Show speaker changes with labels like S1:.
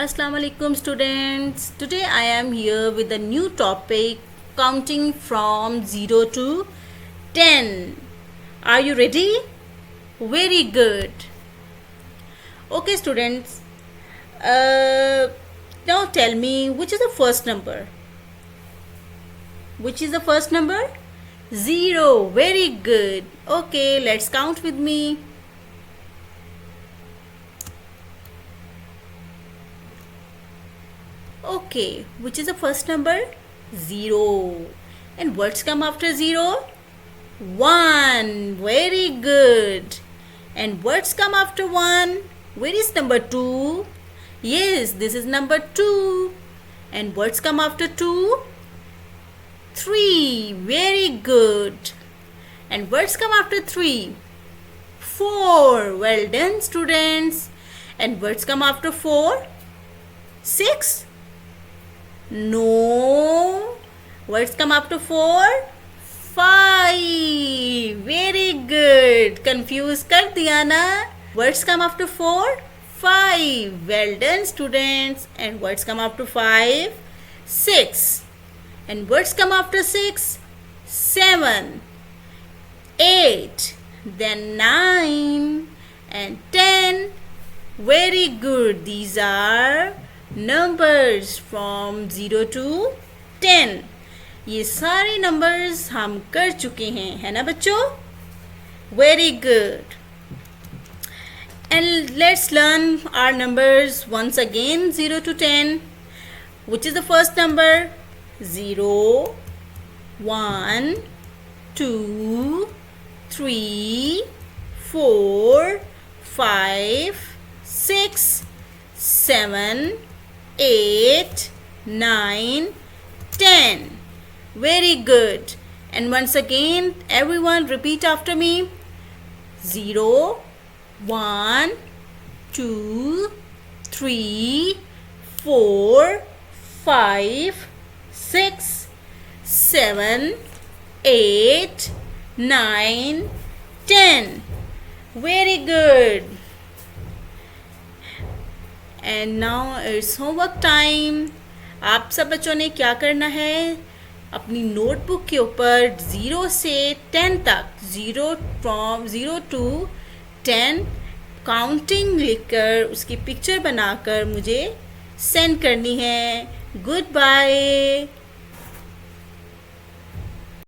S1: Assalamu alaikum students. Today I am here with a new topic, counting from 0 to 10. Are you ready? Very good. Okay students, now tell me which is the first number? Which is the first number? 0. Very good. Okay, let's count with me. Okay, which is the first number? 0. And what's come after 0? 1. Very good. And what's come after 1? Where is number 2? Yes, this is number 2. And what's come after 2? 3. Very good. And what's come after 3? 4. Well done, students. And what's come after 4? 6. No. What's come after 4? 5. Very good. Confused kar diya na? What's come after 4? 5. Well done students. And what's come after 5? 6. And what's come after 6? 7. 8. Then 9. And 10. Very good. These are numbers from 0 to 10. ये सारे numbers हम कर चुके हैं, है ना बच्चों? Very good. And let's learn our numbers once again, 0 to 10. Which is the first number? 0, 1, 2, 3, 4, 5, 6, 7, 8, 9, 10. Very good. And once again, everyone repeat after me. 0, 1, 2, 3, 4, 5, 6, 7, 8, 9, 10. Very good. And now it's homework time. आप सब बच्चों ने क्या करना है? अपनी notebook के ऊपर 0 से 10 तक, 0 to 10 काउंटिंग लिखकर उसकी पिक्चर बनाकर मुझे सेंड करनी है. Good bye.